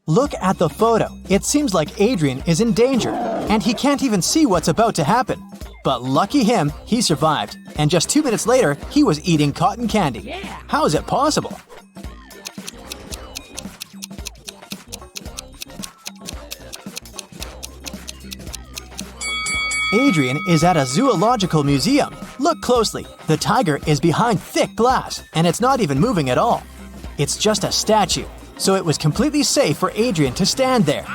Look at the photo. It seems like Adrian is in danger, and he can't even see what's about to happen. But lucky him, he survived, and just 2 minutes later, he was eating cotton candy. How is it possible? Adrian is at a zoological museum. Look closely. The tiger is behind thick glass, and it's not even moving at all. It's just a statue, so it was completely safe for Adrian to stand there.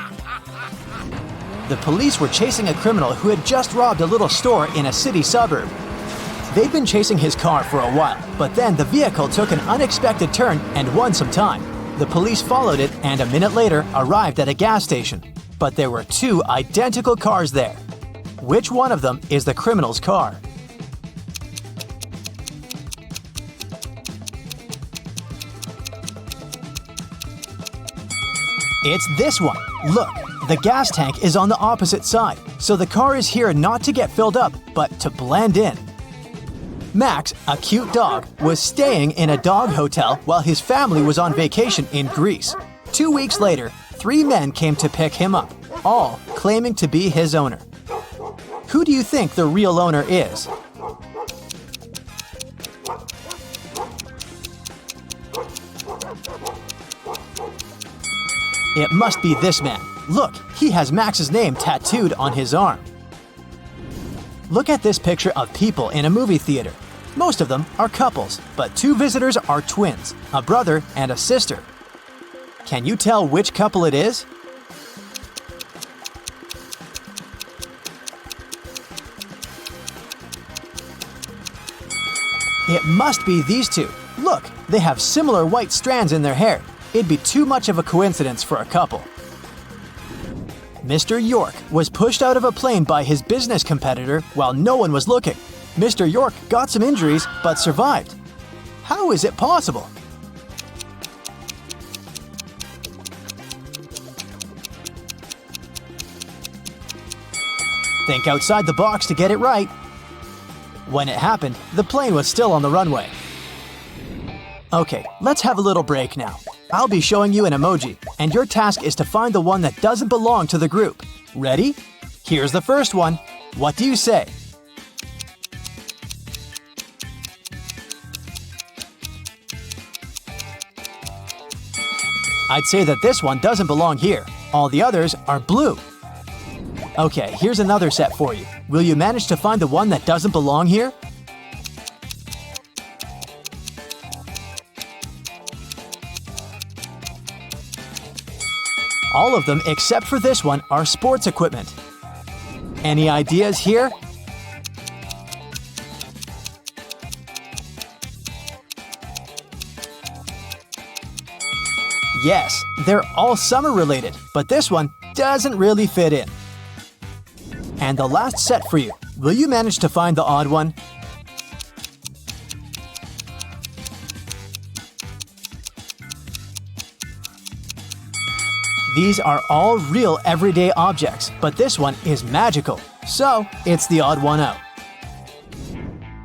The police were chasing a criminal who had just robbed a little store in a city suburb. They'd been chasing his car for a while, but then the vehicle took an unexpected turn and won some time. The police followed it and a minute later arrived at a gas station. But there were two identical cars there. Which one of them is the criminal's car? It's this one. Look, the gas tank is on the opposite side, so the car is here not to get filled up, but to blend in. Max, a cute dog, was staying in a dog hotel while his family was on vacation in Greece. 2 weeks later, 3 men came to pick him up, all claiming to be his owner. Who do you think the real owner is? It must be this man. Look, he has Max's name tattooed on his arm. Look at this picture of people in a movie theater. Most of them are couples, but 2 visitors are twins, a brother and a sister. Can you tell which couple it is? It must be these 2. Look, they have similar white strands in their hair. It'd be too much of a coincidence for a couple. Mr. York was pushed out of a plane by his business competitor while no one was looking. Mr. York got some injuries but survived. How is it possible? Think outside the box to get it right. When it happened, the plane was still on the runway. Okay, let's have a little break now. I'll be showing you an emoji, and your task is to find the one that doesn't belong to the group. Ready? Here's the first one. What do you say? I'd say that this one doesn't belong here. All the others are blue. Okay, here's another set for you. Will you manage to find the one that doesn't belong here? All of them except for this one are sports equipment. Any ideas here? Yes, they're all summer related, but this one doesn't really fit in. And the last set for you. Will you manage to find the odd one? These are all real everyday objects, but this one is magical, so it's the odd one out.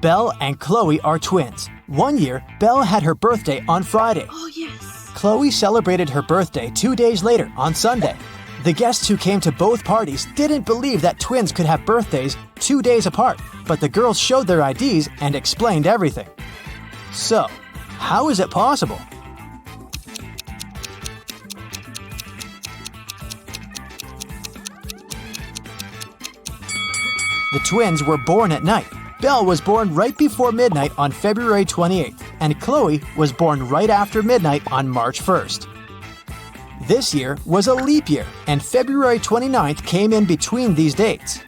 Belle and Chloe are twins. One year, Belle had her birthday on Friday. Oh, yes. Chloe celebrated her birthday 2 days later on Sunday. The guests who came to both parties didn't believe that twins could have birthdays 2 days apart, but the girls showed their IDs and explained everything. So, how is it possible? The twins were born at night. Belle was born right before midnight on February 28th, and Chloe was born right after midnight on March 1st. This year was a leap year, and February 29th came in between these dates.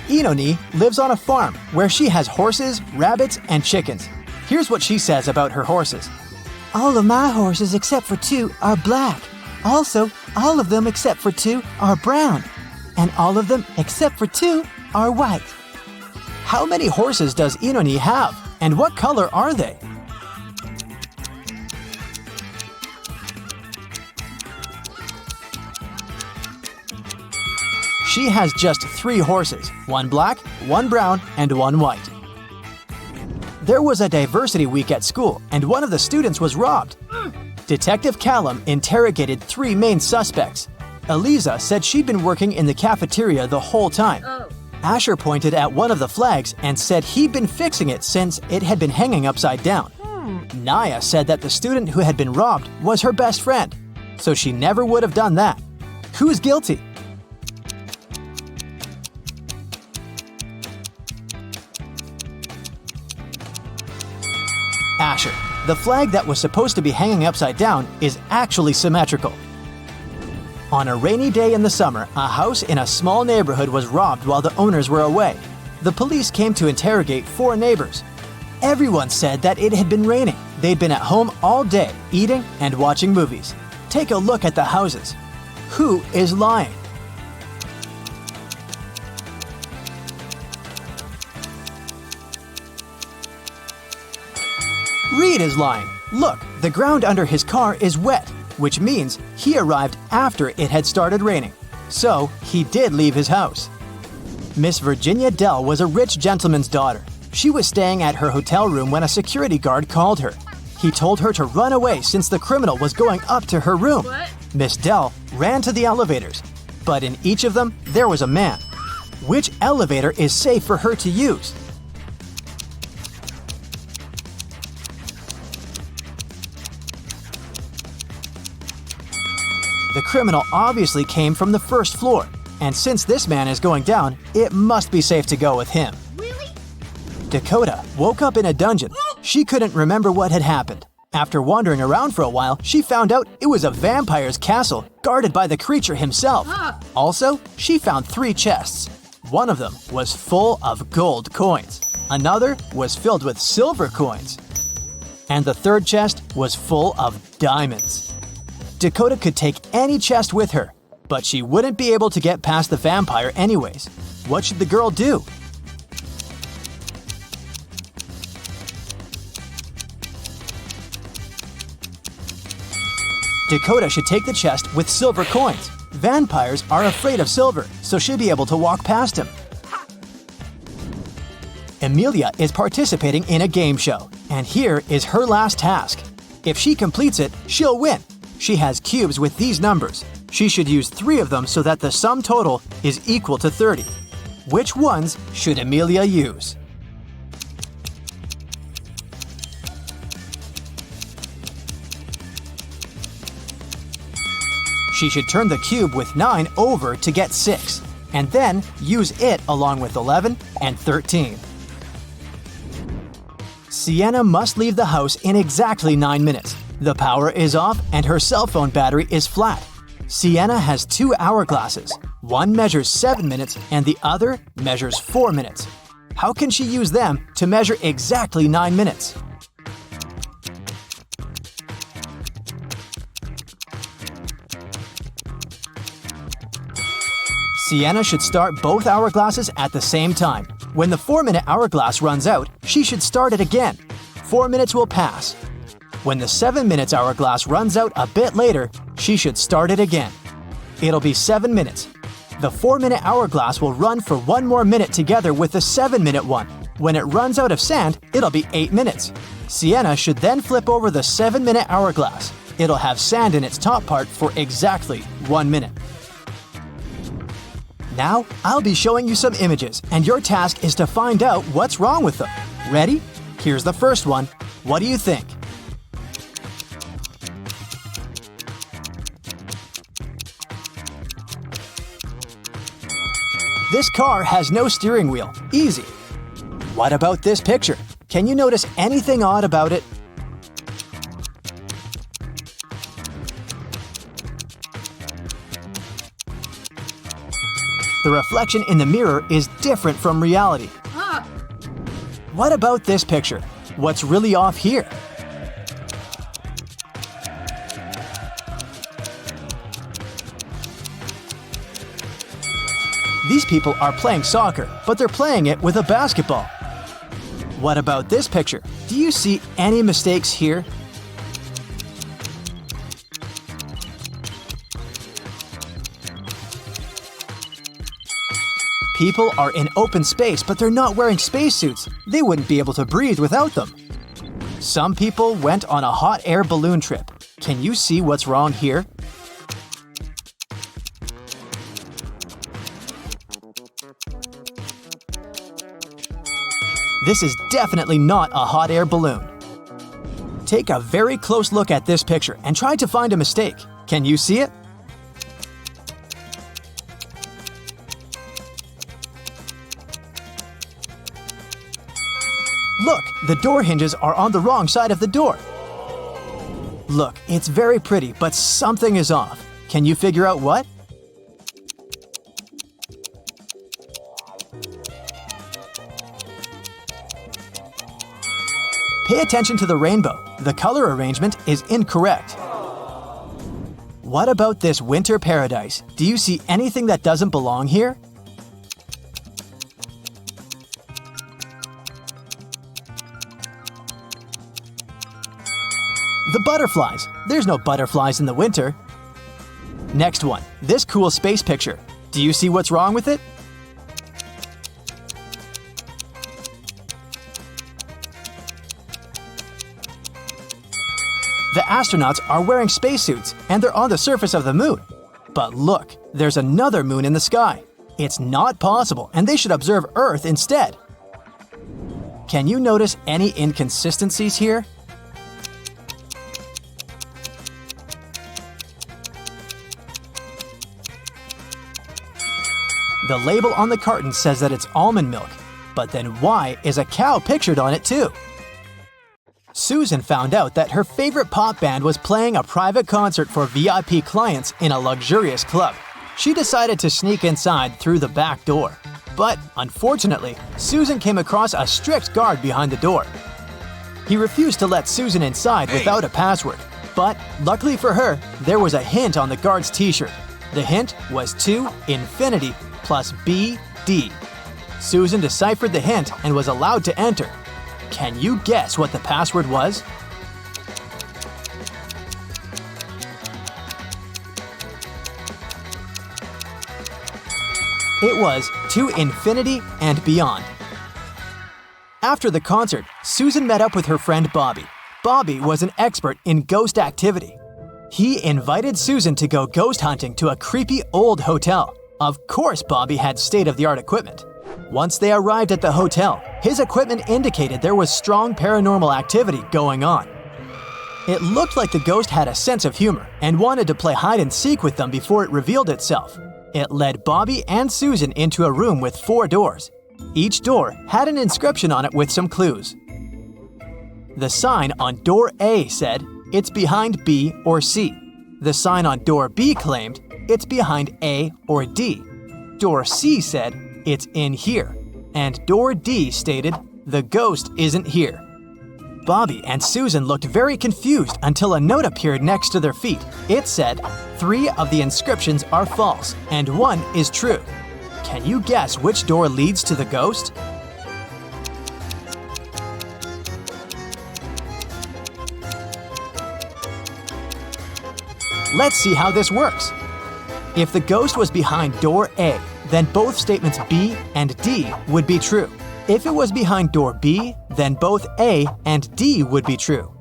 Inoni lives on a farm where she has horses, rabbits, and chickens. Here's what she says about her horses. All of my horses except for 2 are black. Also, all of them except for 2 are brown. And all of them except for 2 are white. How many horses does Inoni have, and what color are they? She has just 3 horses, 1 black, 1 brown, and 1 white. There was a diversity week at school, and one of the students was robbed. Detective Callum interrogated 3 main suspects. Eliza said she'd been working in the cafeteria the whole time. Asher pointed at one of the flags and said he'd been fixing it since it had been hanging upside down. Naya said that the student who had been robbed was her best friend, so she never would have done that. Who's guilty? Asher. The flag that was supposed to be hanging upside down is actually symmetrical. On a rainy day in the summer, a house in a small neighborhood was robbed while the owners were away. The police came to interrogate 4 neighbors. Everyone said that it had been raining. They'd been at home all day, eating and watching movies. Take a look at the houses. Who is lying? Reed is lying. Look, the ground under his car is wet, which means he arrived after it had started raining. So, he did leave his house. Miss Virginia Dell was a rich gentleman's daughter. She was staying at her hotel room when a security guard called her. He told her to run away since the criminal was going up to her room. Miss Dell ran to the elevators, but in each of them, there was a man. Which elevator is safe for her to use? The criminal obviously came from the first floor, and since this man is going down, it must be safe to go with him. Really? Dakota woke up in a dungeon. She couldn't remember what had happened. After wandering around for a while, she found out it was a vampire's castle guarded by the creature himself. Also, she found 3 chests. One of them was full of gold coins. Another was filled with silver coins. And the third chest was full of diamonds. Dakota could take any chest with her, but she wouldn't be able to get past the vampire anyways. What should the girl do? Dakota should take the chest with silver coins. Vampires are afraid of silver, so she'll be able to walk past him. Amelia is participating in a game show, and here is her last task. If she completes it, she'll win. She has cubes with these numbers. She should use 3 of them so that the sum total is equal to 30. Which ones should Amelia use? She should turn the cube with 9 over to get 6, and then use it along with 11 and 13. Sienna must leave the house in exactly 9 minutes. The power is off and her cell phone battery is flat. Sienna has 2 hourglasses. One measures 7 minutes and the other measures 4 minutes. How can she use them to measure exactly 9 minutes? Sienna should start both hourglasses at the same time. When the 4-minute hourglass runs out, she should start it again. 4 minutes will pass. When the 7 minutes hourglass runs out a bit later, she should start it again. It'll be 7 minutes. The 4-minute hourglass will run for 1 more minute together with the 7-minute one. When it runs out of sand, it'll be 8 minutes. Sienna should then flip over the 7-minute hourglass. It'll have sand in its top part for exactly 1 minute. Now, I'll be showing you some images, and your task is to find out what's wrong with them. Ready? Here's the first one. What do you think? This car has no steering wheel. Easy. What about this picture? Can you notice anything odd about it? The reflection in the mirror is different from reality. What about this picture? What's really off here? These people are playing soccer, but they're playing it with a basketball. What about this picture? Do you see any mistakes here? People are in open space, but they're not wearing spacesuits. They wouldn't be able to breathe without them. Some people went on a hot air balloon trip. Can you see what's wrong here? This is definitely not a hot air balloon. Take a very close look at this picture and try to find a mistake. Can you see it? Look, the door hinges are on the wrong side of the door. Look, it's very pretty, but something is off. Can you figure out what? Pay attention to the rainbow. The color arrangement is incorrect. What about this winter paradise? Do you see anything that doesn't belong here? The butterflies. There's no butterflies in the winter. Next one, this cool space picture. Do you see what's wrong with it? The astronauts are wearing spacesuits and they're on the surface of the moon. But look, there's another moon in the sky. It's not possible, and they should observe Earth instead. Can you notice any inconsistencies here? The label on the carton says that it's almond milk, but then why is a cow pictured on it too? Susan found out that her favorite pop band was playing a private concert for VIP clients in a luxurious club. She decided to sneak inside through the back door. But unfortunately, Susan came across a strict guard behind the door. He refused to let Susan inside without a password. But luckily for her, there was a hint on the guard's t-shirt. The hint was to infinity plus BD. Susan deciphered the hint and was allowed to enter. Can you guess what the password was? It was to infinity and beyond. After the concert, Susan met up with her friend Bobby. Bobby was an expert in ghost activity. He invited Susan to go ghost hunting to a creepy old hotel. Of course, Bobby had state-of-the-art equipment. Once they arrived at the hotel, his equipment indicated there was strong paranormal activity going on. It looked like the ghost had a sense of humor and wanted to play hide-and-seek with them before it revealed itself. It led Bobby and Susan into a room with 4 doors. Each door had an inscription on it with some clues. The sign on door A said, "It's behind B or C." The sign on door B claimed, "It's behind A or D." Door C said, "It's in here." And door D stated, "The ghost isn't here." Bobby and Susan looked very confused until a note appeared next to their feet. It said, 3 of the inscriptions are false and 1 is true. Can you guess which door leads to the ghost? Let's see how this works. If the ghost was behind door A, then both statements B and D would be true. If it was behind door B, then both A and D would be true.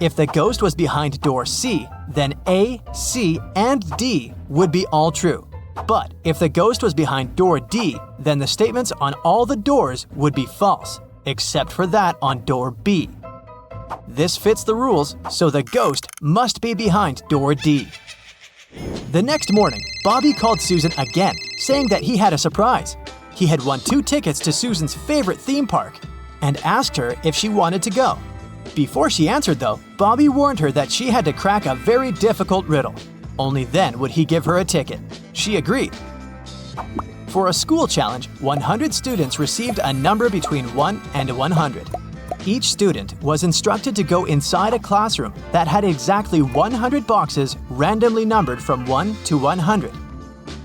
If the ghost was behind door C, then A, C, and D would be all true. But if the ghost was behind door D, then the statements on all the doors would be false, except for that on door B. This fits the rules, so the ghost must be behind door D. The next morning, Bobby called Susan again, saying that he had a surprise. He had won 2 tickets to Susan's favorite theme park and asked her if she wanted to go. Before she answered though, Bobby warned her that she had to crack a very difficult riddle. Only then would he give her a ticket. She agreed. For a school challenge, 100 students received a number between 1 and 100. Each student was instructed to go inside a classroom that had exactly 100 boxes randomly numbered from 1 to 100.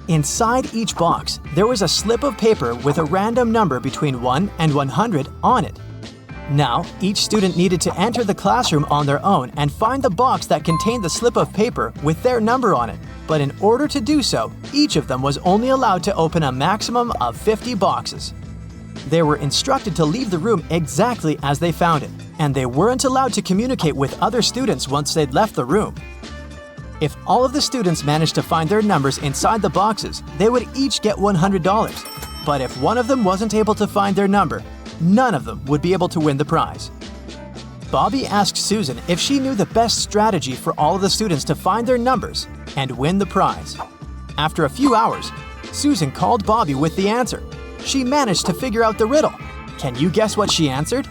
Inside each box, there was a slip of paper with a random number between 1 and 100 on it. Now, each student needed to enter the classroom on their own and find the box that contained the slip of paper with their number on it. But in order to do so, each of them was only allowed to open a maximum of 50 boxes. They were instructed to leave the room exactly as they found it, and they weren't allowed to communicate with other students once they'd left the room. If all of the students managed to find their numbers inside the boxes, they would each get $100. But if one of them wasn't able to find their number, none of them would be able to win the prize. Bobby asked Susan if she knew the best strategy for all of the students to find their numbers and win the prize. After a few hours, Susan called Bobby with the answer. She managed to figure out the riddle. Can you guess what she answered?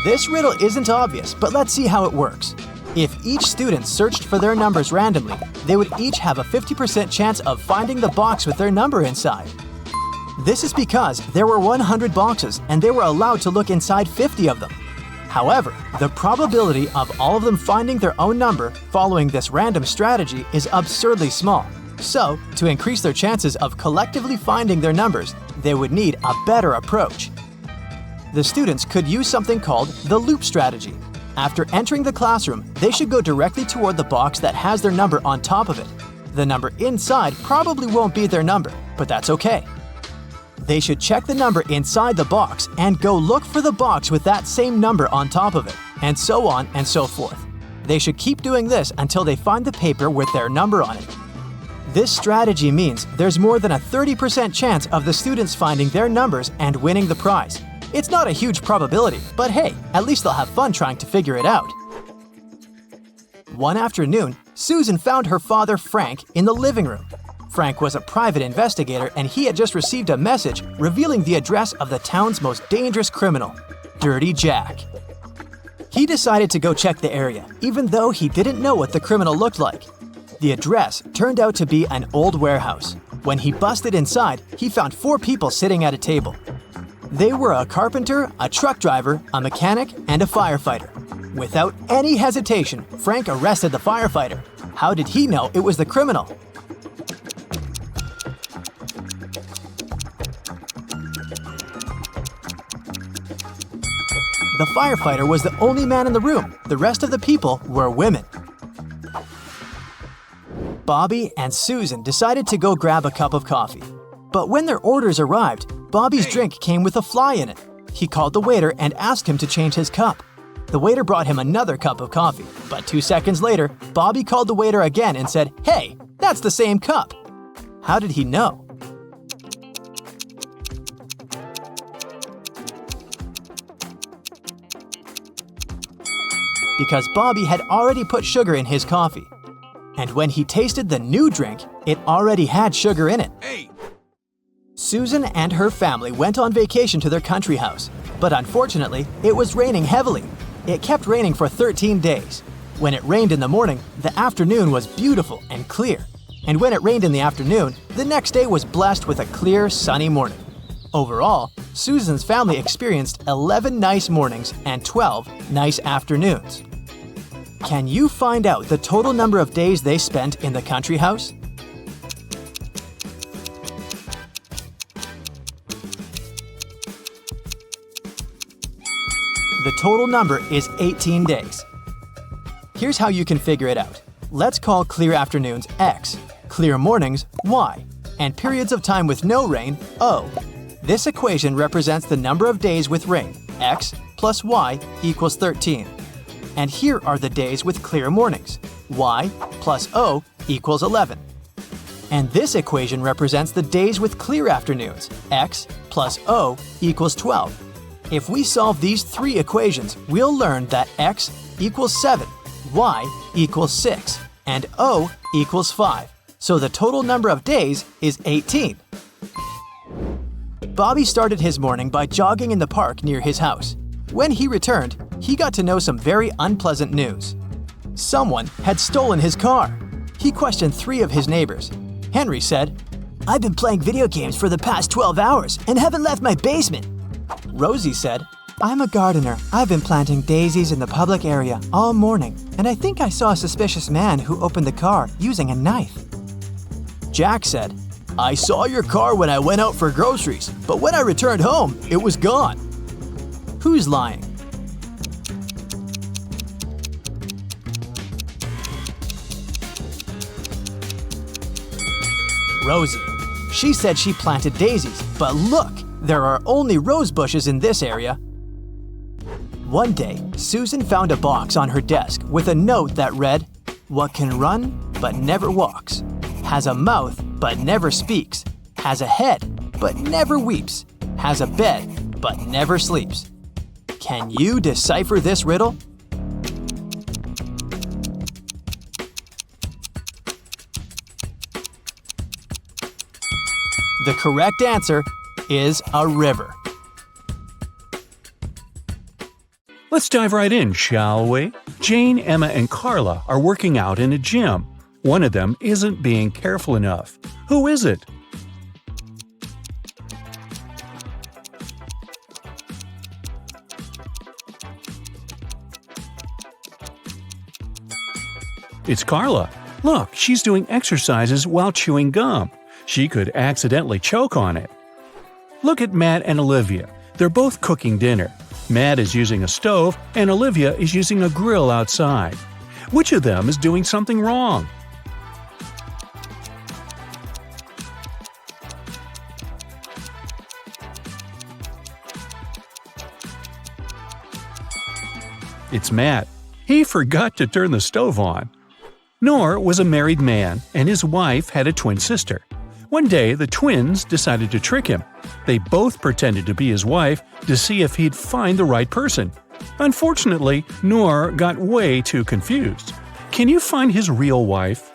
This riddle isn't obvious, but let's see how it works. If each student searched for their numbers randomly, they would each have a 50% chance of finding the box with their number inside. This is because there were 100 boxes and they were allowed to look inside 50 of them. However, the probability of all of them finding their own number following this random strategy is absurdly small. So, to increase their chances of collectively finding their numbers, they would need a better approach. The students could use something called the loop strategy. After entering the classroom, they should go directly toward the box that has their number on top of it. The number inside probably won't be their number, but that's okay. They should check the number inside the box and go look for the box with that same number on top of it, and so on and so forth. They should keep doing this until they find the paper with their number on it. This strategy means there's more than a 30% chance of the students finding their numbers and winning the prize. It's not a huge probability, but hey, at least they'll have fun trying to figure it out. One afternoon, Susan found her father, Frank, in the living room. Frank was a private investigator and he had just received a message revealing the address of the town's most dangerous criminal, Dirty Jack. He decided to go check the area, even though he didn't know what the criminal looked like. The address turned out to be an old warehouse. When he busted inside, he found 4 people sitting at a table. They were a carpenter, a truck driver, a mechanic, and a firefighter. Without any hesitation, Frank arrested the firefighter. How did he know it was the criminal? The firefighter was the only man in the room. The rest of the people were women. Bobby and Susan decided to go grab a cup of coffee. But when their orders arrived, Bobby's drink came with a fly in it. He called the waiter and asked him to change his cup. The waiter brought him another cup of coffee, but 2 seconds later, Bobby called the waiter again and said, "Hey, that's the same cup." How did he know? Because Bobby had already put sugar in his coffee. And when he tasted the new drink, it already had sugar in it. Susan and her family went on vacation to their country house, but unfortunately, it was raining heavily. It kept raining for 13 days. When it rained in the morning, the afternoon was beautiful and clear. And when it rained in the afternoon, the next day was blessed with a clear, sunny morning. Overall, Susan's family experienced 11 nice mornings and 12 nice afternoons. Can you find out the total number of days they spent in the country house? The total number is 18 days. Here's how you can figure it out. Let's call clear afternoons X, clear mornings Y, and periods of time with no rain O. This equation represents the number of days with rain, X plus Y equals 13. And here are the days with clear mornings, Y plus O equals 11. And this equation represents the days with clear afternoons, X plus O equals 12. If we solve these 3 equations, we'll learn that X equals 7, Y equals 6, and O equals 5. So the total number of days is 18. Bobby started his morning by jogging in the park near his house. When he returned, he got to know some very unpleasant news. Someone had stolen his car. He questioned 3 of his neighbors. Henry said, "I've been playing video games for the past 12 hours and haven't left my basement." Rosie said, I'm a gardener. I've been planting daisies in the public area all morning, and I think I saw a suspicious man who opened the car using a knife. Jack said, "I saw your car when I went out for groceries, but when I returned home, it was gone." Who's lying? Rosie. She said she planted daisies, but look, There are only rose bushes in this area. One day, Susan found a box on her desk with a note that read, "What can run but never walks, has a mouth but never speaks, has a head but never weeps, has a bed but never sleeps." Can you decipher this riddle? The correct answer is a river. Let's dive right in, shall we? Jane, Emma, and Carla are working out in a gym. One of them isn't being careful enough. Who is it? It's Carla. Look, she's doing exercises while chewing gum. She could accidentally choke on it. Look at Matt and Olivia. They're both cooking dinner. Matt is using a stove and Olivia is using a grill outside. Which of them is doing something wrong? It's Matt. He forgot to turn the stove on. Noor was a married man, and his wife had a twin sister. One day, the twins decided to trick him. They both pretended to be his wife to see if he'd find the right person. Unfortunately, Noor got way too confused. Can you find his real wife?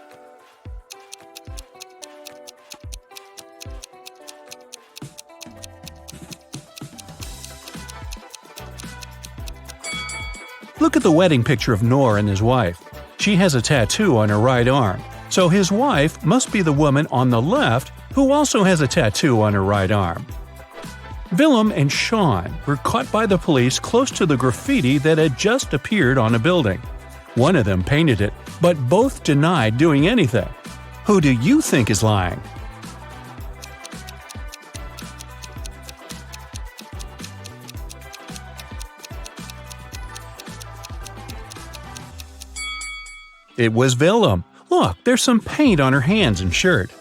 Look at the wedding picture of Noor and his wife. She has a tattoo on her right arm, so his wife must be the woman on the left who also has a tattoo on her right arm. Willem and Sean were caught by the police close to the graffiti that had just appeared on a building. One of them painted it, but both denied doing anything. Who do you think is lying? It was Willem. Look, there's some paint on her hands and shirt.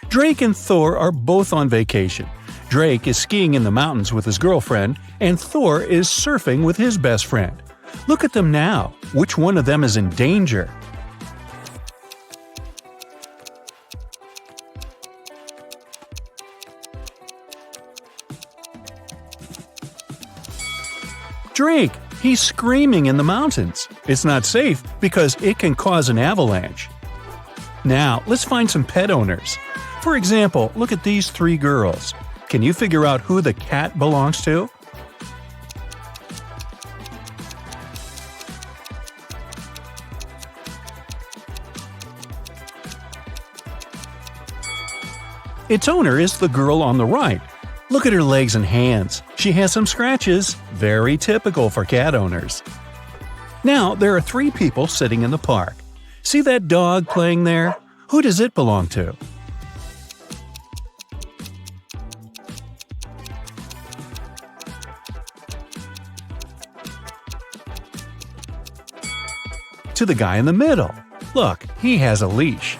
Drake and Thor are both on vacation. Drake is skiing in the mountains with his girlfriend, and Thor is surfing with his best friend. Look at them now. Which one of them is in danger? Drake. He's screaming in the mountains. It's not safe because it can cause an avalanche. Now, let's find some pet owners. For example, look at these three girls. Can you figure out who the cat belongs to? Its owner is the girl on the right. Look at her legs and hands. She has some scratches, very typical for cat owners. Now, there are three people sitting in the park. See that dog playing there? Who does it belong to? To the guy in the middle. Look, he has a leash.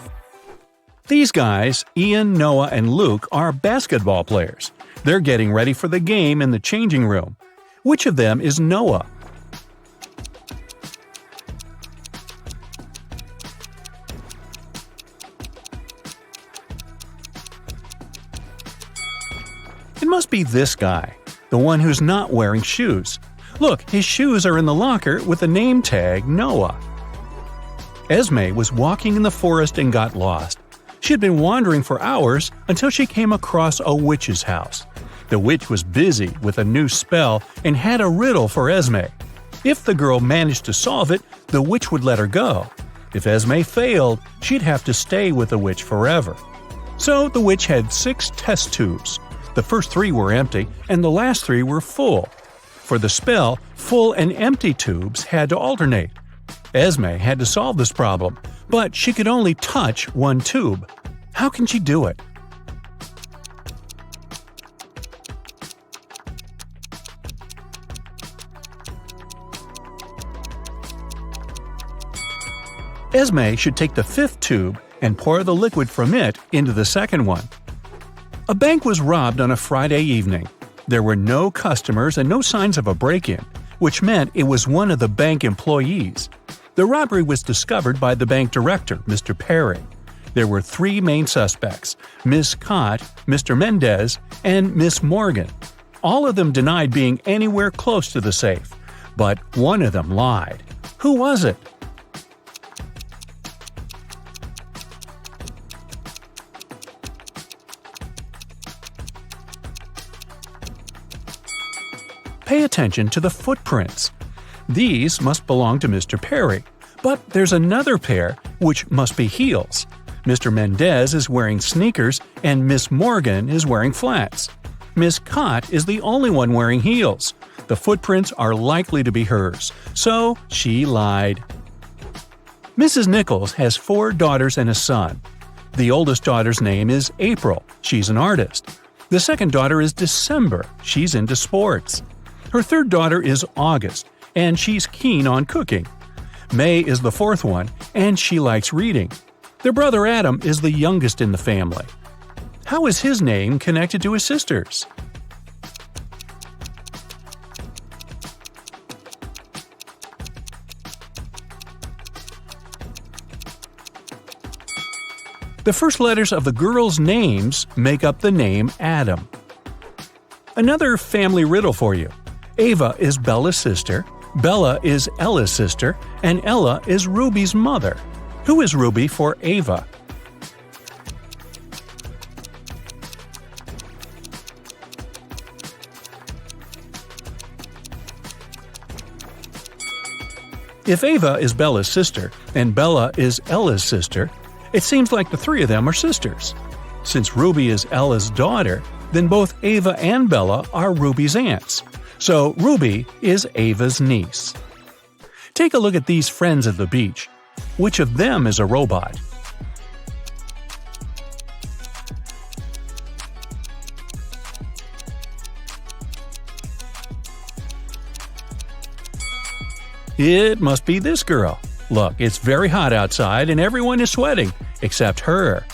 These guys, Ian, Noah, and Luke, are basketball players. They're getting ready for the game in the changing room. Which of them is Noah? It must be this guy, the one who's not wearing shoes. Look, his shoes are in the locker with the name tag Noah. Esme was walking in the forest and got lost. She had been wandering for hours until she came across a witch's house. The witch was busy with a new spell and had a riddle for Esme. If the girl managed to solve it, the witch would let her go. If Esme failed, she'd have to stay with the witch forever. So the witch had 6 test tubes. The first 3 were empty, and the last 3 were full. For the spell, full and empty tubes had to alternate. Esme had to solve this problem, but she could only touch one tube. How can she do it? Esme should take the 5th tube and pour the liquid from it into the second one. A bank was robbed on a Friday evening. There were no customers and no signs of a break-in, which meant it was one of the bank employees. The robbery was discovered by the bank director, Mr. Perry. There were 3 main suspects, Miss Cott, Mr. Mendez, and Miss Morgan. All of them denied being anywhere close to the safe, but one of them lied. Who was it? Pay attention to the footprints. These must belong to Mr. Perry, but there's another pair which must be heels. Mr. Mendez is wearing sneakers and Miss Morgan is wearing flats. Miss Cott is the only one wearing heels. The footprints are likely to be hers, so she lied. Mrs. Nichols has 4 daughters and a son. The oldest daughter's name is April. She's an artist. The second daughter is December. She's into sports. Her third daughter is August, and she's keen on cooking. May is the fourth one, and she likes reading. Their brother Adam is the youngest in the family. How is his name connected to his sisters? The first letters of the girls' names make up the name Adam. Another family riddle for you. Ava is Bella's sister, Bella is Ella's sister, and Ella is Ruby's mother. Who is Ruby for Ava? If Ava is Bella's sister and Bella is Ella's sister, it seems like the 3 of them are sisters. Since Ruby is Ella's daughter, then both Ava and Bella are Ruby's aunts. So Ruby is Ava's niece. Take a look at these friends at the beach. Which of them is a robot? It must be this girl. Look, it's very hot outside and everyone is sweating, except her.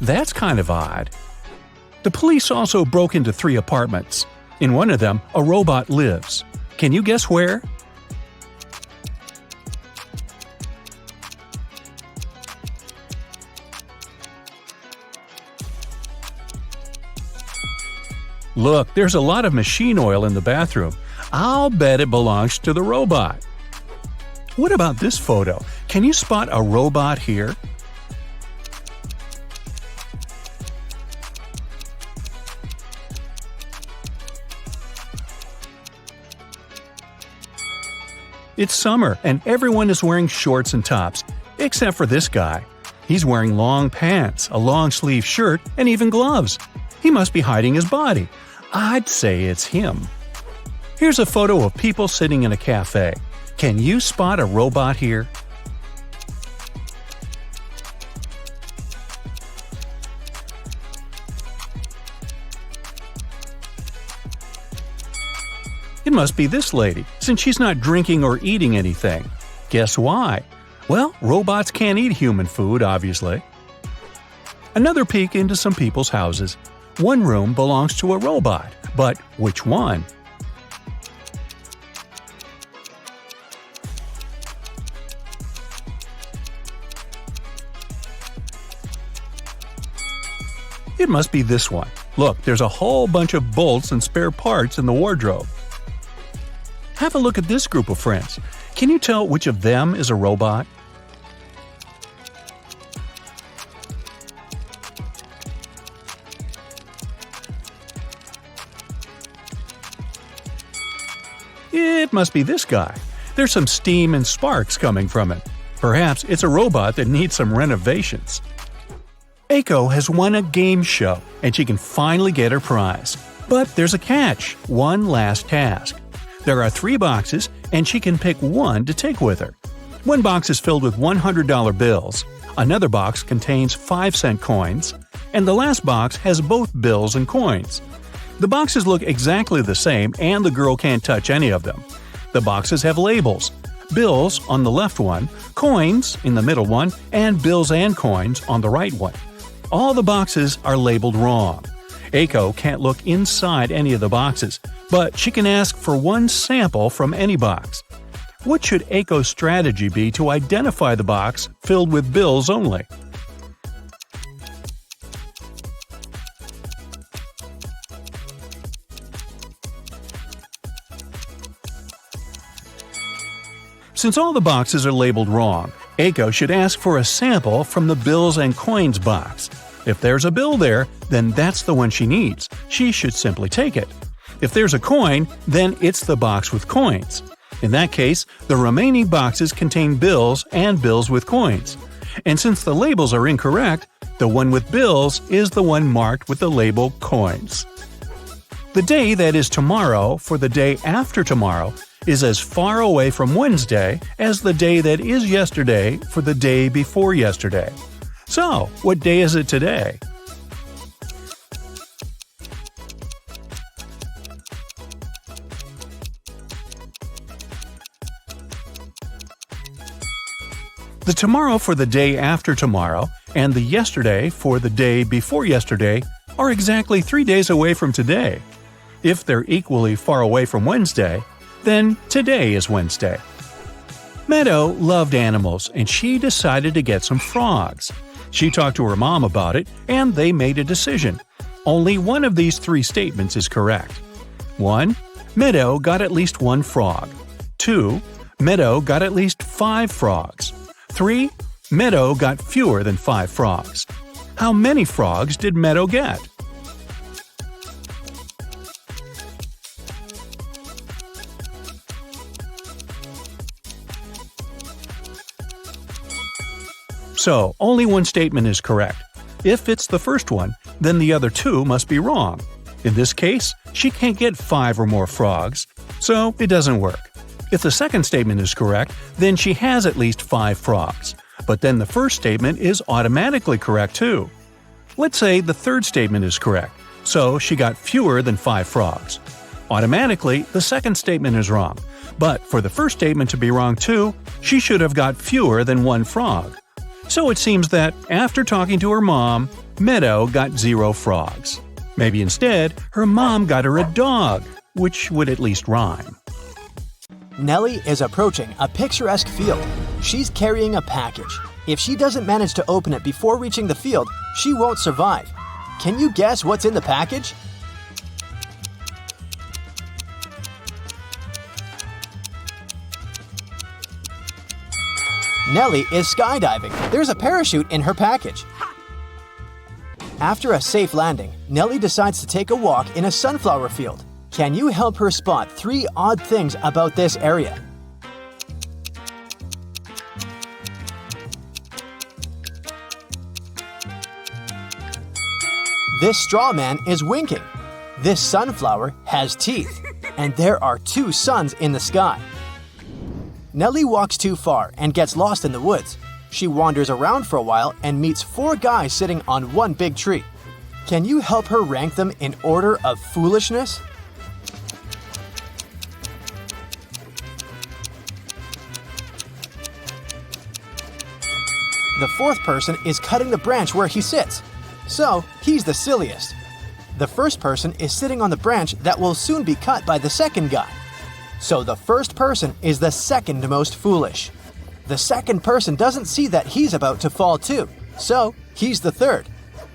That's kind of odd. The police also broke into 3 apartments. In one of them, a robot lives. Can you guess where? Look, there's a lot of machine oil in the bathroom. I'll bet it belongs to the robot. What about this photo? Can you spot a robot here? It's summer, and everyone is wearing shorts and tops, except for this guy. He's wearing long pants, a long-sleeve shirt, and even gloves. He must be hiding his body. I'd say it's him. Here's a photo of people sitting in a cafe. Can you spot a robot here? It must be this lady, since she's not drinking or eating anything. Guess why? Well, robots can't eat human food, obviously. Another peek into some people's houses. One room belongs to a robot, but which one? It must be this one. Look, there's a whole bunch of bolts and spare parts in the wardrobe. Have a look at this group of friends. Can you tell which of them is a robot? It must be this guy. There's some steam and sparks coming from it. Perhaps it's a robot that needs some renovations. Aiko has won a game show, and she can finally get her prize. But there's a catch, one last task. There are 3 boxes, and she can pick one to take with her. One box is filled with $100 bills, another box contains 5-cent coins, and the last box has both bills and coins. The boxes look exactly the same, and the girl can't touch any of them. The boxes have labels: bills on the left one, coins in the middle one, and bills and coins on the right one. All the boxes are labeled wrong. Eiko can't look inside any of the boxes, but she can ask for one sample from any box. What should Eiko's strategy be to identify the box filled with bills only? Since all the boxes are labeled wrong, Eiko should ask for a sample from the bills and coins box. If there's a bill there, then that's the one she needs. She should simply take it. If there's a coin, then it's the box with coins. In that case, the remaining boxes contain bills and bills with coins. And since the labels are incorrect, the one with bills is the one marked with the label coins. The day that is tomorrow for the day after tomorrow is as far away from Wednesday as the day that is yesterday for the day before yesterday. So, what day is it today? The tomorrow for the day after tomorrow and the yesterday for the day before yesterday are exactly 3 days away from today. If they're equally far away from Wednesday, then today is Wednesday. Meadow loved animals and she decided to get some frogs. She talked to her mom about it and they made a decision. Only one of these 3 statements is correct. 1. Meadow got at least 1 frog. 2. Meadow got at least 5 frogs. 3. Meadow got fewer than 5 frogs. How many frogs did Meadow get? So, only one statement is correct. If it's the first one, then the other 2 must be wrong. In this case, she can't get 5 or more frogs, so it doesn't work. If the second statement is correct, then she has at least 5 frogs. But then the first statement is automatically correct too. Let's say the third statement is correct, so she got fewer than 5 frogs. Automatically, the second statement is wrong. But for the first statement to be wrong too, she should have got fewer than 1 frog. So it seems that, after talking to her mom, Meadow got 0 frogs. Maybe instead, her mom got her a dog, which would at least rhyme. Nelly is approaching a picturesque field. She's carrying a package. If she doesn't manage to open it before reaching the field, she won't survive. Can you guess what's in the package? Nelly is skydiving. There's a parachute in her package. After a safe landing, Nelly decides to take a walk in a sunflower field. Can you help her spot 3 odd things about this area? This straw man is winking. This sunflower has teeth. And there are 2 suns in the sky. Nelly walks too far and gets lost in the woods. She wanders around for a while and meets 4 guys sitting on one big tree. Can you help her rank them in order of foolishness? The 4th person is cutting the branch where he sits. So, he's the silliest. The first person is sitting on the branch that will soon be cut by the second guy. So the first person is the second most foolish. The second person doesn't see that he's about to fall too, so he's the third.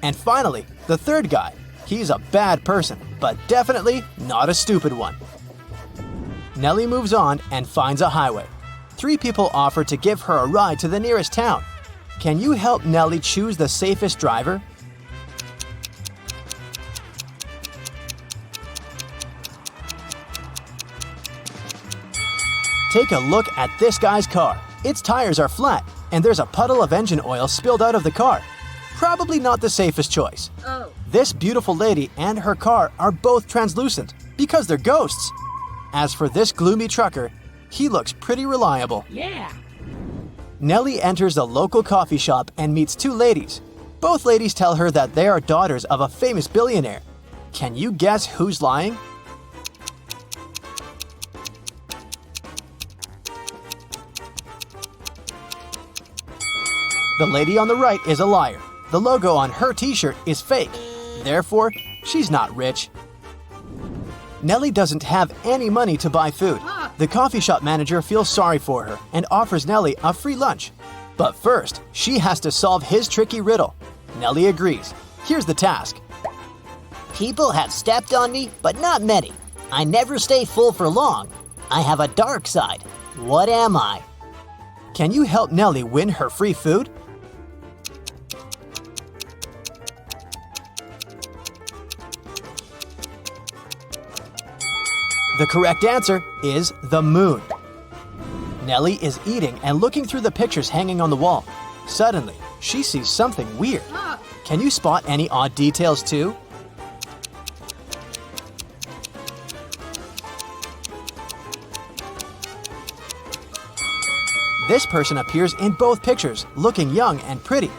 And finally, the third guy. He's a bad person, but definitely not a stupid one. Nelly moves on and finds a highway. 3 people offer to give her a ride to the nearest town. Can you help Nelly choose the safest driver? Take a look at this guy's car. Its tires are flat, and there's a puddle of engine oil spilled out of the car. Probably not the safest choice. This beautiful lady and her car are both translucent, because they're ghosts. As for this gloomy trucker, he looks pretty reliable. Yeah. Nelly enters a local coffee shop and meets 2 ladies. Both ladies tell her that they are daughters of a famous billionaire. Can you guess who's lying? The lady on the right is a liar. The logo on her t-shirt is fake. Therefore, She's not rich. Nelly doesn't have any money to buy food. The coffee shop manager feels sorry for her and offers Nelly a free lunch. But first, she has to solve his tricky riddle. Nelly agrees. Here's the task. People have stepped on me, but not many. I never stay full for long. I have a dark side. What am I? Can you help Nelly win her free food? The correct answer is the moon. Nelly is eating and looking through the pictures hanging on the wall. Suddenly, she sees something weird. Can you spot any odd details too? This person appears in both pictures, looking young and pretty.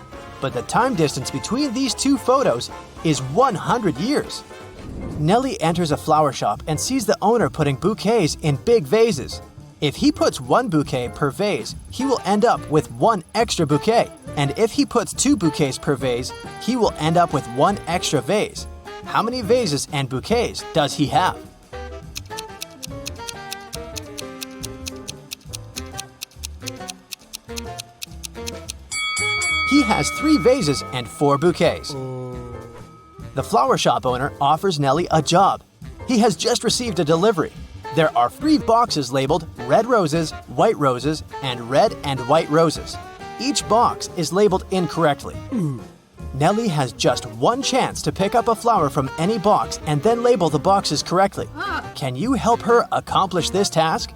But the time distance between these two photos is 100 years. Nelly enters a flower shop and sees the owner putting bouquets in big vases. If he puts one bouquet per vase, he will end up with one extra bouquet. And if he puts two bouquets per vase, he will end up with one extra vase. How many vases and bouquets does he have? He has 3 vases and 4 bouquets. The flower shop owner offers Nelly a job. He has just received a delivery. There are 3 boxes labeled red roses, white roses, and red and white roses. Each box is labeled incorrectly. Nelly has just one chance to pick up a flower from any box and then label the boxes correctly. Can you help her accomplish this task?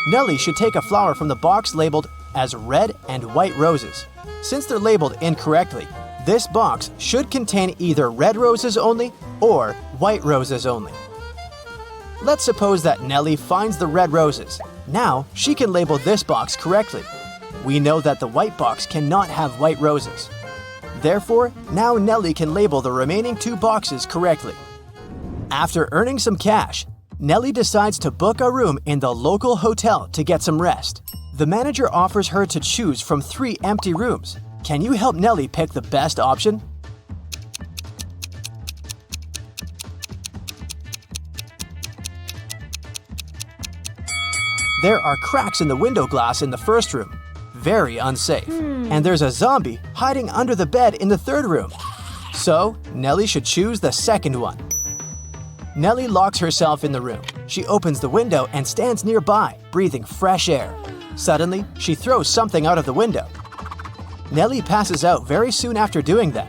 Nelly should take a flower from the box labeled as red and white roses. Since they're labeled incorrectly, this box should contain either red roses only or white roses only. Let's suppose that Nelly finds the red roses. Now she can label this box correctly. We know that the white box cannot have white roses. Therefore, now Nelly can label the remaining 2 boxes correctly. After earning some cash, Nelly decides to book a room in the local hotel to get some rest. The manager offers her to choose from 3 empty rooms. Can you help Nelly pick the best option? There are cracks in the window glass in the first room. Very unsafe. And there's a zombie hiding under the bed in the third room. So, Nelly should choose the second one. Nelly locks herself in the room. She opens the window and stands nearby, breathing fresh air. Suddenly, she throws something out of the window. Nelly passes out very soon after doing that.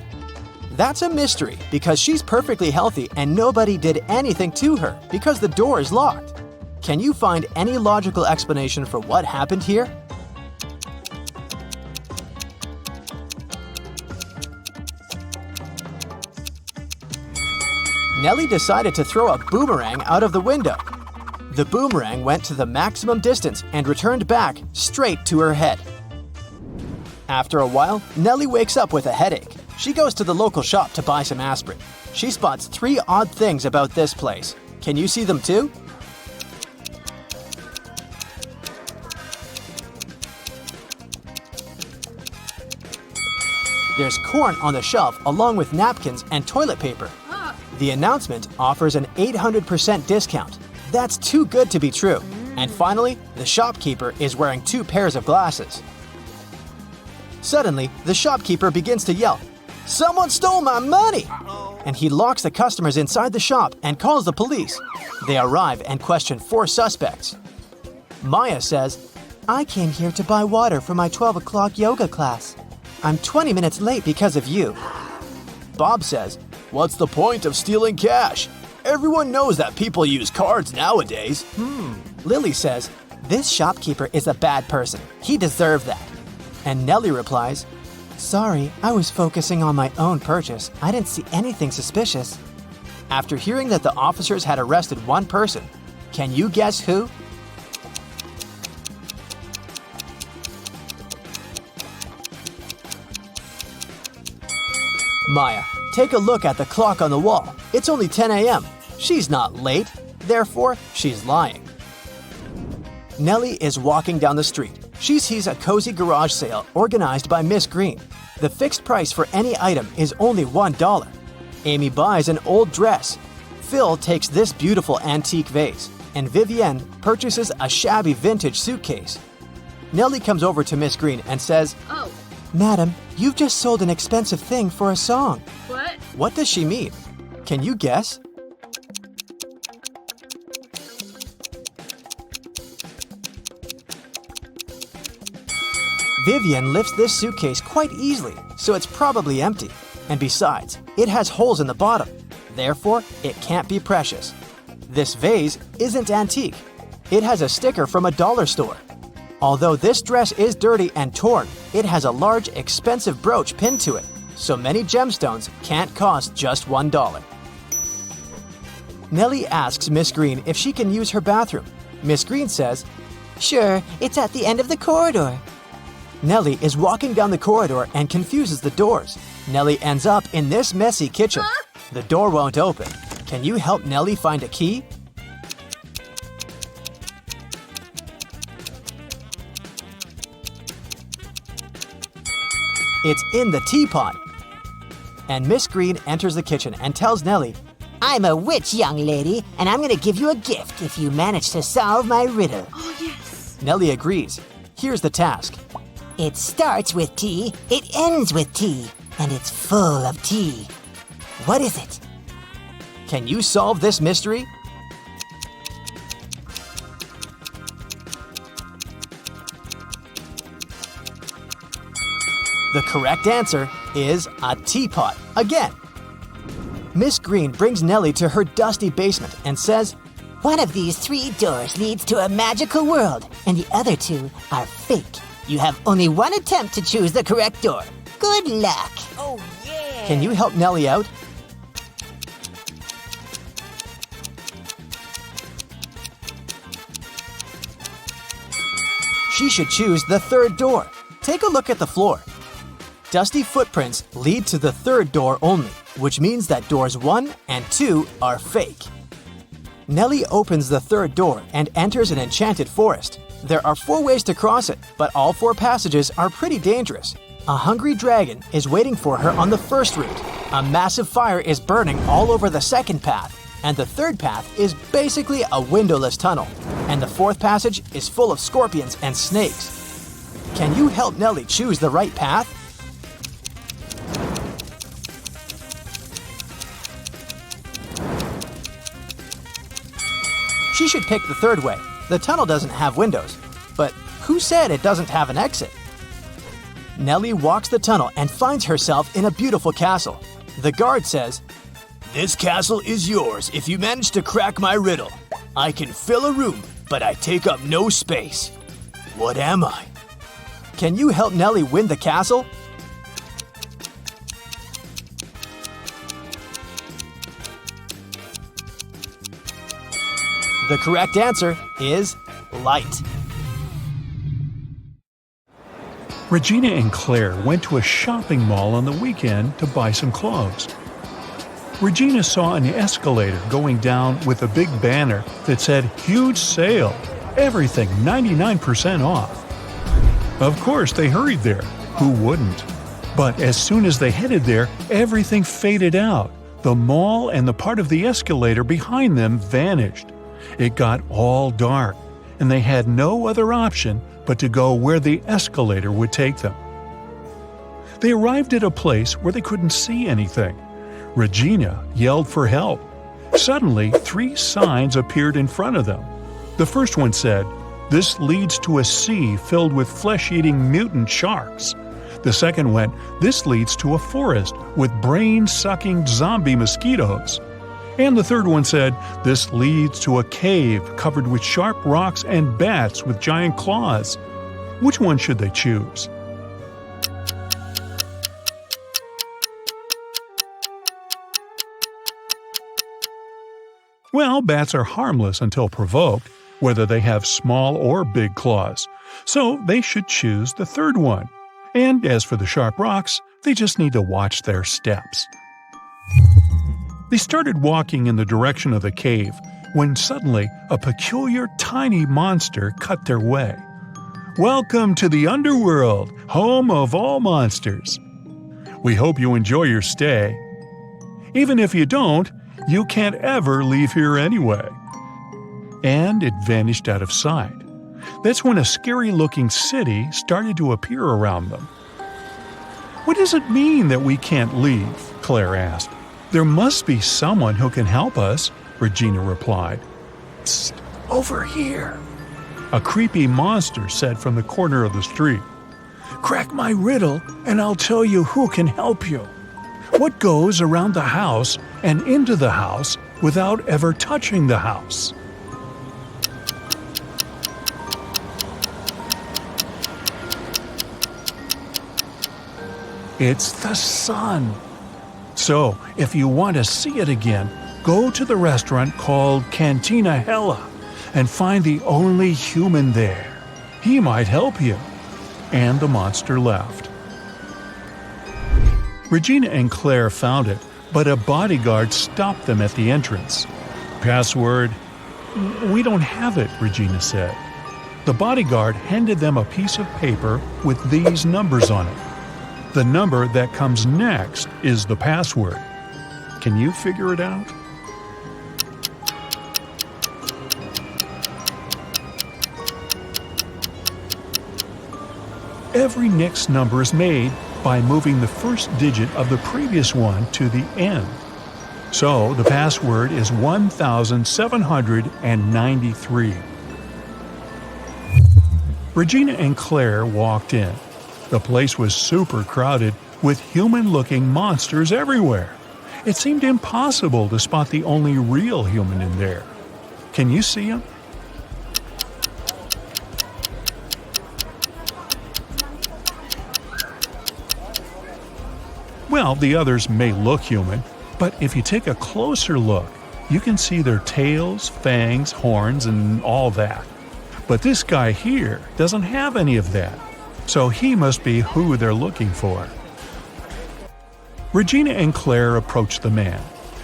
That's a mystery because she's perfectly healthy and nobody did anything to her because the door is locked. Can you find any logical explanation for what happened here? Nelly decided to throw a boomerang out of the window. The boomerang went to the maximum distance and returned back straight to her head. After a while, Nelly wakes up with a headache. She goes to the local shop to buy some aspirin. She spots 3 odd things about this place. Can you see them too? There's corn on the shelf along with napkins and toilet paper. The announcement offers an 800% discount. That's too good to be true. And finally, the shopkeeper is wearing 2 pairs of glasses. Suddenly, the shopkeeper begins to yell, "Someone stole my money!" And he locks the customers inside the shop and calls the police. They arrive and question 4 suspects. Maya says, I came here to buy water for my 12 o'clock yoga class. I'm 20 minutes late because of you. Bob says, "What's the point of stealing cash? Everyone knows that people use cards nowadays." Lily says, This shopkeeper is a bad person. He deserved that. and Nelly replies, Sorry, I was focusing on my own purchase. I didn't see anything suspicious. after hearing that the officers had arrested one person. Can you guess who? Maya, take a look at the clock on the wall. It's only 10 a.m. She's not late, therefore she's lying. Nelly is walking down the street. She sees a cozy garage sale organized by Miss Green. The fixed price for any item is only $1. Amy buys an old dress. Phil takes this beautiful antique vase, and Vivienne purchases a shabby vintage suitcase. Nelly comes over to Miss Green and says, Oh, Madam, you've just sold an expensive thing for a song. what? What does she mean? Can you guess? Vivienne lifts this suitcase quite easily, so it's probably empty. And besides, it has holes in the bottom. Therefore, it can't be precious. This vase isn't antique. It has a sticker from a dollar store. Although this dress is dirty and torn, it has a large, expensive brooch pinned to it, so many gemstones can't cost just $1. Nelly asks Miss Green if she can use her bathroom. Miss Green says, Sure, it's at the end of the corridor. Nelly is walking down the corridor and confuses the doors. Nelly ends up in this messy kitchen. The door won't open. Can you help Nelly find a key? It's in the teapot. And Miss Green enters the kitchen and tells Nelly, I'm a witch, young lady, and I'm gonna give you a gift if you manage to solve my riddle. Oh, yes. Nelly agrees. Here's the task. It starts with T, it ends with T, and it's full of tea. What is it? Can you solve this mystery? The correct answer is a teapot again. Miss Green brings Nelly to her dusty basement and says, One of these 3 doors leads to a magical world, and the other 2 are fake. You have only one attempt to choose the correct door. Good luck. Oh, yeah. Can you help Nelly out? She should choose the 3rd door. Take a look at the floor. Dusty footprints lead to the 3rd door only, which means that doors 1 and 2 are fake. Nelly opens the 3rd door and enters an enchanted forest. There are 4 ways to cross it, but all 4 passages are pretty dangerous. A hungry dragon is waiting for her on the first route. A massive fire is burning all over the second path. And the 3rd path is basically a windowless tunnel. And the 4th passage is full of scorpions and snakes. Can you help Nelly choose the right path? She should pick the 3rd way. The tunnel doesn't have windows. But who said it doesn't have an exit? Nelly walks the tunnel and finds herself in a beautiful castle. The guard says, This castle is yours if you manage to crack my riddle. I can fill a room, but I take up no space. What am I? Can you help Nelly win the castle? The correct answer is light. Regina and Claire went to a shopping mall on the weekend to buy some clothes. Regina saw an escalator going down with a big banner that said, Huge sale! Everything 99% off. Of course, they hurried there. Who wouldn't? But as soon as they headed there, everything faded out. The mall and the part of the escalator behind them vanished. It got all dark, and they had no other option but to go where the escalator would take them. They arrived at a place where they couldn't see anything. Regina yelled for help. Suddenly, 3 signs appeared in front of them. The first one said, This leads to a sea filled with flesh-eating mutant sharks. The second went, This leads to a forest with brain-sucking zombie mosquitoes. And the third one said, This leads to a cave covered with sharp rocks and bats with giant claws. Which one should they choose? Well, bats are harmless until provoked, whether they have small or big claws. So they should choose the third one. And as for the sharp rocks, they just need to watch their steps. They started walking in the direction of the cave when suddenly a peculiar tiny monster cut their way. Welcome to the Underworld, home of all monsters. We hope you enjoy your stay. Even if you don't, you can't ever leave here anyway." And it vanished out of sight. That's when a scary-looking city started to appear around them. "What does it mean that we can't leave?" Claire asked. "There must be someone who can help us," Regina replied. "Psst, over here," a creepy monster said from the corner of the street. "Crack my riddle and I'll tell you who can help you. What goes around the house and into the house without ever touching the house?" It's the sun. So, if you want to see it again, go to the restaurant called Cantina Hella and find the only human there. He might help you. And the monster left. Regina and Claire found it, but a bodyguard stopped them at the entrance. "Password?" "We don't have it," Regina said. The bodyguard handed them a piece of paper with these numbers on it. The number that comes next is the password. Can you figure it out? Every next number is made by moving the first digit of the previous one to the end. So the password is 1793. Regina and Claire walked in. The place was super crowded with human-looking monsters everywhere. It seemed impossible to spot the only real human in there. Can you see him? Well, the others may look human, but if you take a closer look, you can see their tails, fangs, horns, and all that. But this guy here doesn't have any of that, so he must be who they're looking for. Regina and Claire approached the man.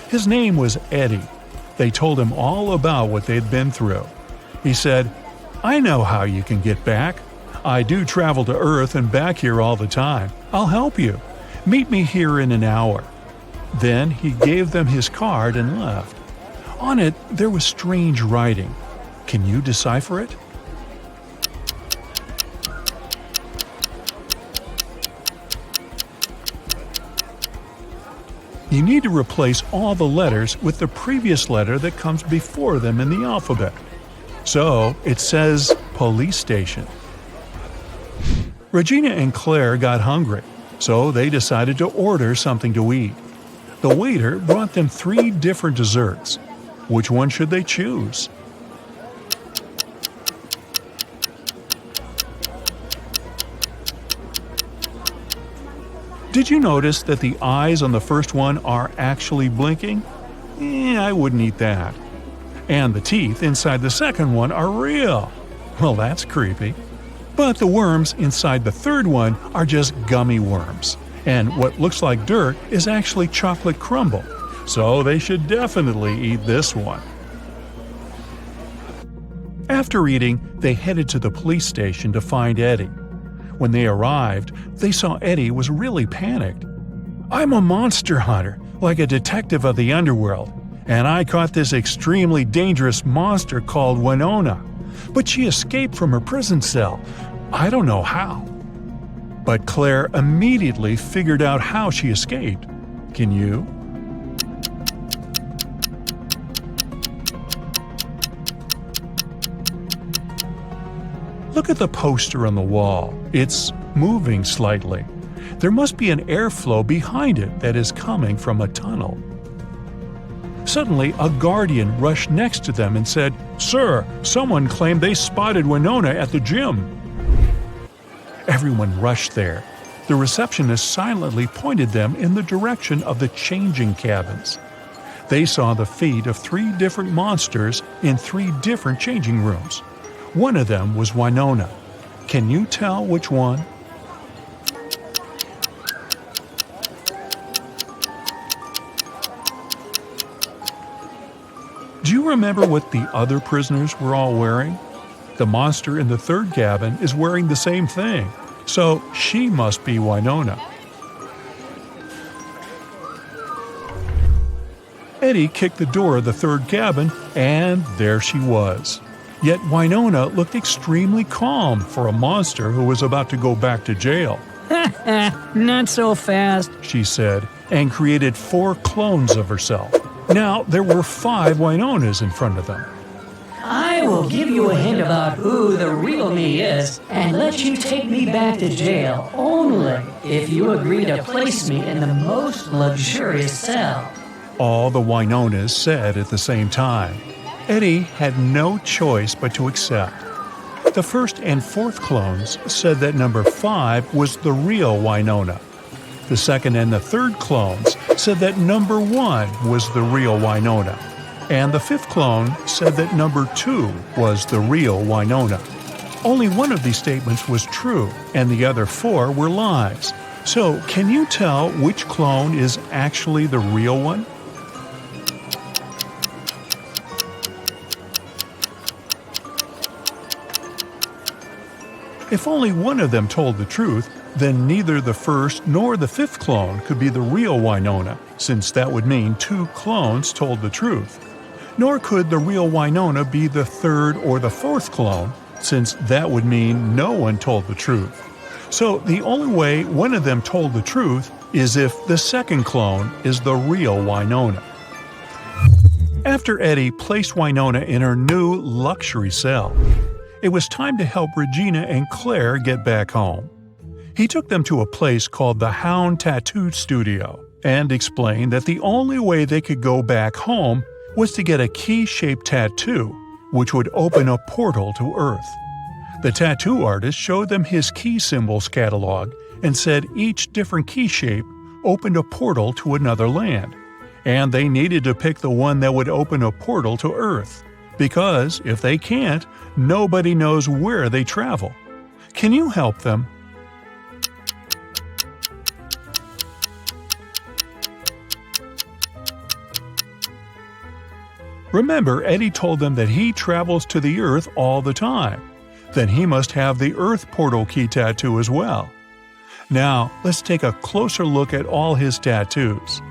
His name was Eddie. They told him all about what they'd been through. He said, "I know how you can get back. I do travel to Earth and back here all the time. I'll help you. Meet me here in an hour." Then he gave them his card and left. On it, there was strange writing. Can you decipher it? You need to replace all the letters with the previous letter that comes before them in the alphabet. So it says police station. Regina and Claire got hungry, so they decided to order something to eat. The waiter brought them 3 different desserts. Which one should they choose? Did you notice that the eyes on the first one are actually blinking? I wouldn't eat that. And the teeth inside the second one are real. Well, that's creepy. But the worms inside the third one are just gummy worms. And what looks like dirt is actually chocolate crumble. So they should definitely eat this one. After eating, they headed to the police station to find Eddie. When they arrived, they saw Eddie was really panicked. "I'm a monster hunter, like a detective of the Underworld, and I caught this extremely dangerous monster called Winona. But she escaped from her prison cell. I don't know how." But Claire immediately figured out how she escaped. Can you? Look at the poster on the wall. It's moving slightly. There must be an airflow behind it that is coming from a tunnel. Suddenly, a guardian rushed next to them and said, "Sir, someone claimed they spotted Winona at the gym." Everyone rushed there. The receptionist silently pointed them in the direction of the changing cabins. They saw the feet of 3 different monsters in 3 different changing rooms. One of them was Winona. Can you tell which one? Do you remember what the other prisoners were all wearing? The monster in the third cabin is wearing the same thing, so she must be Winona. Eddie kicked the door of the third cabin, and there she was. Yet Winona looked extremely calm for a monster who was about to go back to jail. Not so fast, she said, and created 4 clones of herself. Now there were 5 Winonas in front of them. I will give you a hint about who the real me is and let you take me back to jail only if you agree to place me in the most luxurious cell. All the Winonas said at the same time. Eddie had no choice but to accept. The first and fourth clones said that number 5 was the real Winona. The second and the third clones said that number 1 was the real Winona. And the fifth clone said that number 2 was the real Winona. Only one of these statements was true, and the other 4 were lies. So, can you tell which clone is actually the real one? If only one of them told the truth, then neither the first nor the fifth clone could be the real Winona, since that would mean 2 clones told the truth. Nor could the real Winona be the third or the fourth clone, since that would mean no one told the truth. So the only way one of them told the truth is if the second clone is the real Winona. After Eddie placed Winona in her new luxury cell, it was time to help Regina and Claire get back home. He took them to a place called the Hound Tattoo Studio and explained that the only way they could go back home was to get a key-shaped tattoo, which would open a portal to Earth. The tattoo artist showed them his key symbols catalog and said each different key shape opened a portal to another land, and they needed to pick the one that would open a portal to Earth. Because if they can't, nobody knows where they travel. Can you help them? Remember, Eddie told them that he travels to the Earth all the time. Then he must have the Earth portal key tattoo as well. Now, let's take a closer look at all his tattoos.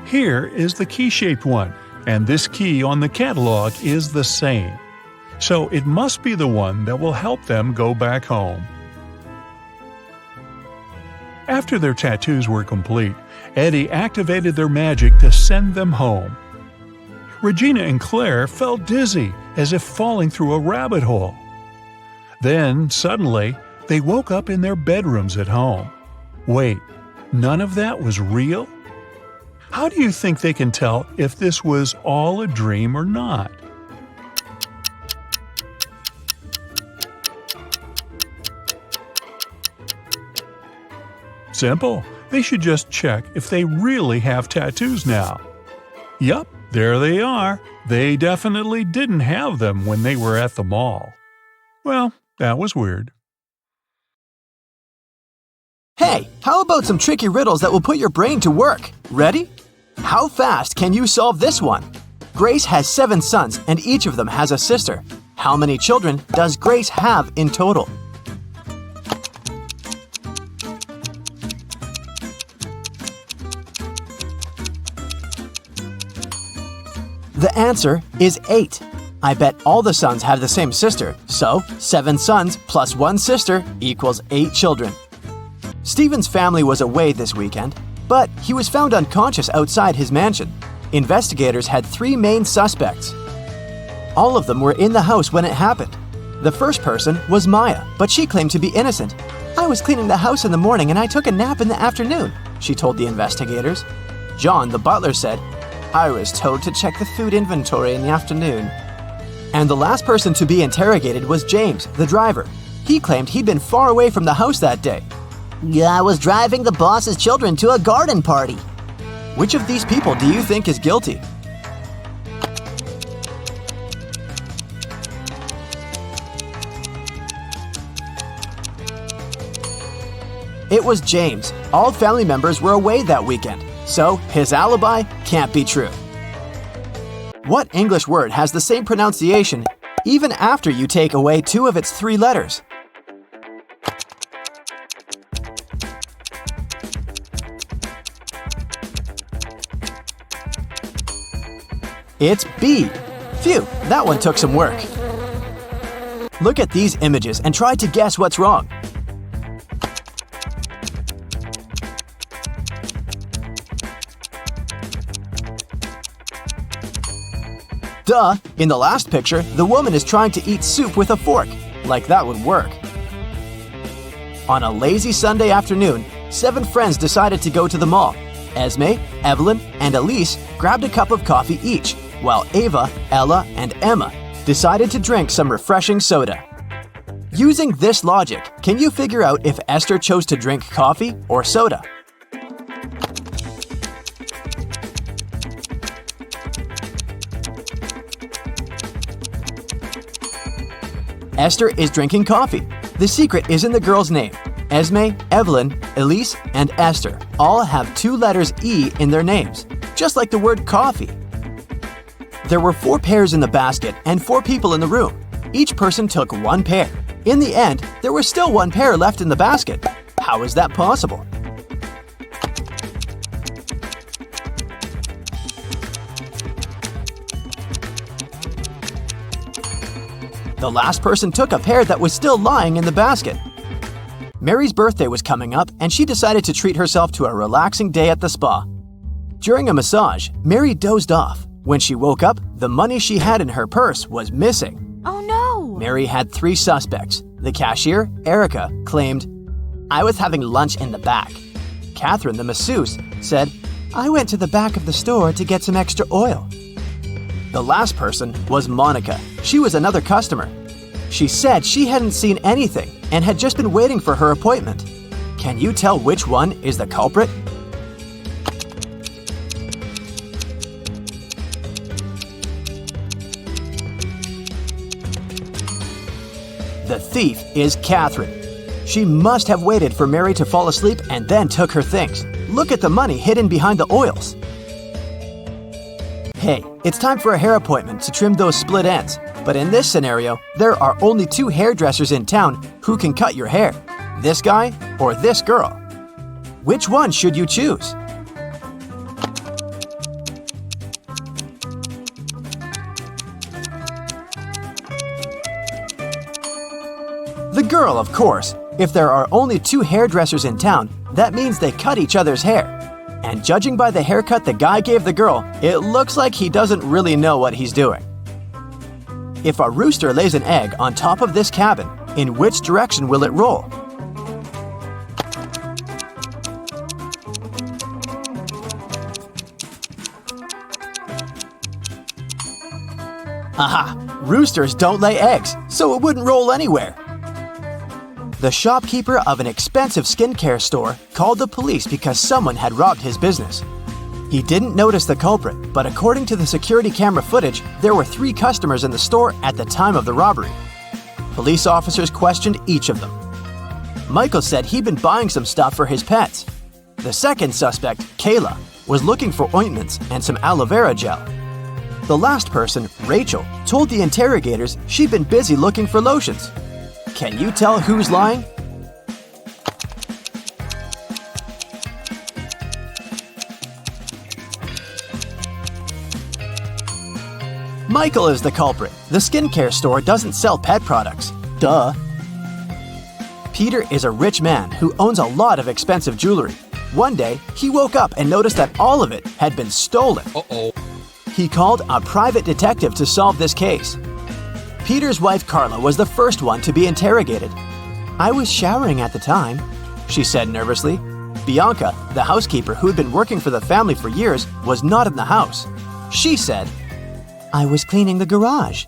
Here is the key-shaped one, and this key on the catalog is the same. So it must be the one that will help them go back home. After their tattoos were complete, Eddie activated their magic to send them home. Regina and Claire felt dizzy, as if falling through a rabbit hole. Then, suddenly, they woke up in their bedrooms at home. Wait, none of that was real? How do you think they can tell if this was all a dream or not? Simple. They should just check if they really have tattoos now. Yup, there they are. They definitely didn't have them when they were at the mall. Well, that was weird. Hey, how about some tricky riddles that will put your brain to work? Ready? How fast can you solve this one? Grace has 7 sons and each of them has a sister. How many children does Grace have in total? The answer is 8. I bet all the sons have the same sister, so 7 sons plus 1 sister equals 8 children. Stephen's family was away this weekend, but he was found unconscious outside his mansion. Investigators had 3 main suspects. All of them were in the house when it happened. The first person was Maya, but she claimed to be innocent. I was cleaning the house in the morning and I took a nap in the afternoon, she told the investigators. John, the butler, said, I was told to check the food inventory in the afternoon. And the last person to be interrogated was James, the driver. He claimed he'd been far away from the house that day. I was driving the boss's children to a garden party. Which of these people do you think is guilty? It was James. All family members were away that weekend, so his alibi can't be true. What English word has the same pronunciation even after you take away 2 of its 3 letters. It's B. Phew, that one took some work. Look at these images and try to guess what's wrong. Duh! In the last picture, the woman is trying to eat soup with a fork. Like that would work. On a lazy Sunday afternoon, 7 friends decided to go to the mall. Esme, Evelyn, and Elise grabbed a cup of coffee each, while Ava, Ella, and Emma decided to drink some refreshing soda. Using this logic, can you figure out if Esther chose to drink coffee or soda? Esther is drinking coffee. The secret is in the girl's name. Esme, Evelyn, Elise, and Esther all have 2 letters E in their names, just like the word coffee. There were 4 pairs in the basket and 4 people in the room. Each person took 1 pair. In the end, there was still 1 pair left in the basket. How is that possible? The last person took a pair that was still lying in the basket. Mary's birthday was coming up, and she decided to treat herself to a relaxing day at the spa. During a massage, Mary dozed off. When she woke up, the money she had in her purse was missing. Oh no! Mary had 3 suspects. The cashier, Erica, claimed, "I was having lunch in the back." Catherine, the masseuse, said, I went to the back of the store to get some extra oil. The last person was Monica. She was another customer. She said she hadn't seen anything and had just been waiting for her appointment. Can you tell which one is the culprit? The thief is Catherine. She must have waited for Mary to fall asleep and then took her things. Look at the money hidden behind the oils. Hey, it's time for a hair appointment to trim those split ends. But in this scenario, there are only 2 hairdressers in town who can cut your hair. This guy or this girl. Which one should you choose? The girl, of course. If there are only 2 hairdressers in town, that means they cut each other's hair. And judging by the haircut the guy gave the girl, it looks like he doesn't really know what he's doing. If a rooster lays an egg on top of this cabin, in which direction will it roll? Aha! Roosters don't lay eggs, so it wouldn't roll anywhere. The shopkeeper of an expensive skincare store called the police because someone had robbed his business. He didn't notice the culprit, but according to the security camera footage, there were 3 customers in the store at the time of the robbery. Police officers questioned each of them. Michael said he'd been buying some stuff for his pets. The second suspect, Kayla, was looking for ointments and some aloe vera gel. The last person, Rachel, told the interrogators she'd been busy looking for lotions. Can you tell who's lying? Michael is the culprit. The skincare store doesn't sell pet products. Duh. Peter is a rich man who owns a lot of expensive jewelry. One day, he woke up and noticed that all of it had been stolen. Uh-oh. He called a private detective to solve this case. Peter's wife Carla was the first one to be interrogated. I was showering at the time, she said nervously. Bianca, the housekeeper who had been working for the family for years, was not in the house. She said, I was cleaning the garage.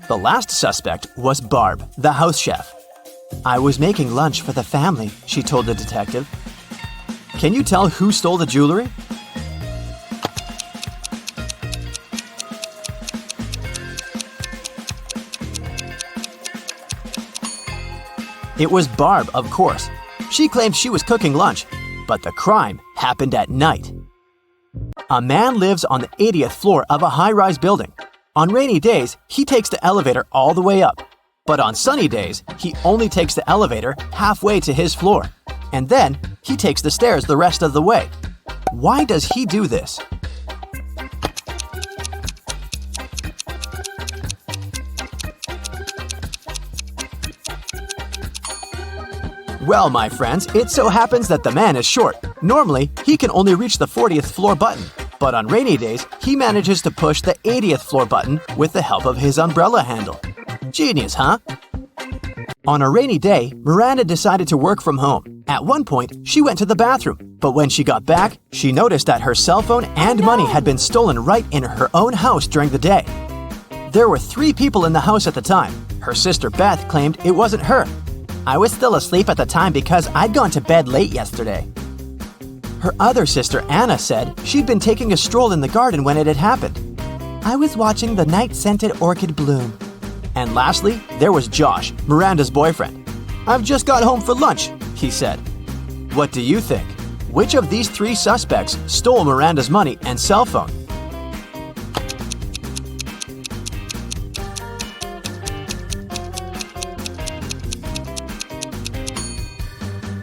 The last suspect was Barb, the house chef. I was making lunch for the family, she told the detective. Can you tell who stole the jewelry? It was Barb, of course. She claimed she was cooking lunch, but the crime happened at night. A man lives on the 80th floor of a high-rise building. On rainy days, he takes the elevator all the way up. But on sunny days, he only takes the elevator halfway to his floor. And then, he takes the stairs the rest of the way. Why does he do this? Well, my friends, it so happens that the man is short. Normally, he can only reach the 40th floor button. But on rainy days, he manages to push the 80th floor button with the help of his umbrella handle. Genius, huh? On a rainy day, Miranda decided to work from home. At one point, she went to the bathroom. But when she got back, she noticed that her cell phone and money had been stolen right in her own house during the day. There were 3 people in the house at the time. Her sister Beth claimed it wasn't her. I was still asleep at the time because I'd gone to bed late yesterday. Her other sister Anna said she'd been taking a stroll in the garden when it had happened. I was watching the night-scented orchid bloom. And lastly, there was Josh, Miranda's boyfriend. I've just got home for lunch, he said. What do you think? Which of these 3 suspects stole Miranda's money and cell phone?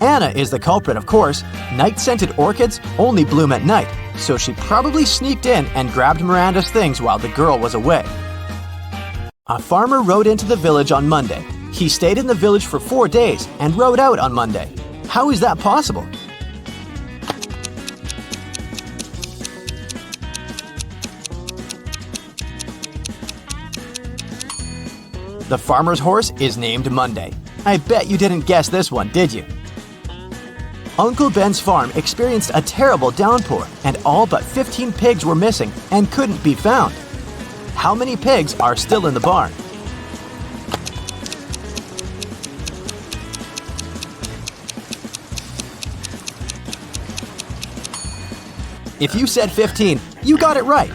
Anna is the culprit, of course. Night-scented orchids only bloom at night, so she probably sneaked in and grabbed Miranda's things while the girl was away. A farmer rode into the village on Monday. He stayed in the village for 4 days and rode out on Monday. How is that possible? The farmer's horse is named Monday. I bet you didn't guess this one, did you? Uncle Ben's farm experienced a terrible downpour, and all but 15 pigs were missing and couldn't be found. How many pigs are still in the barn? If you said 15, you got it right.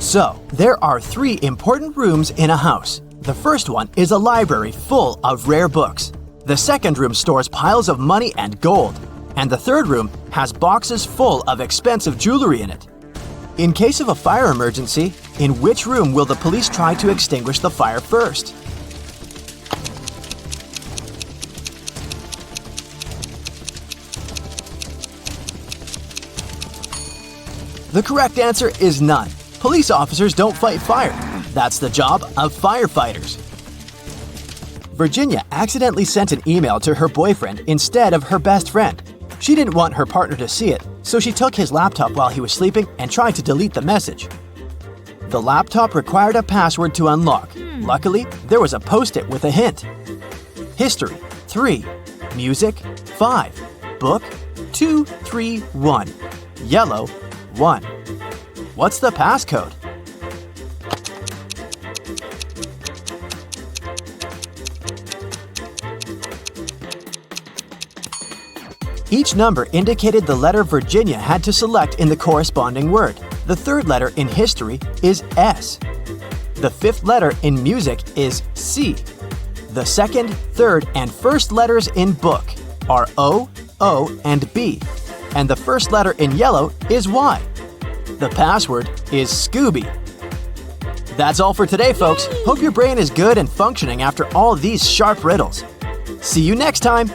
So, there are 3 important rooms in a house. The first one is a library full of rare books. The second room stores piles of money and gold. And the third room has boxes full of expensive jewelry in it. In case of a fire emergency, in which room will the police try to extinguish the fire first? The correct answer is none. Police officers don't fight fire. That's the job of firefighters. Virginia accidentally sent an email to her boyfriend instead of her best friend. She didn't want her partner to see it, so she took his laptop while he was sleeping and tried to delete the message. The laptop required a password to unlock. Luckily, there was a post-it with a hint. History, 3. Music, 5. Book, 2, 3, 1. Yellow, 1. What's the passcode? Each number indicated the letter Virginia had to select in the corresponding word. The third letter in history is S. The fifth letter in music is C. The second, third, and first letters in book are O, O, and B. And the first letter in yellow is Y. The password is Scooby. That's all for today, folks. Hope your brain is good and functioning after all these sharp riddles. See you next time!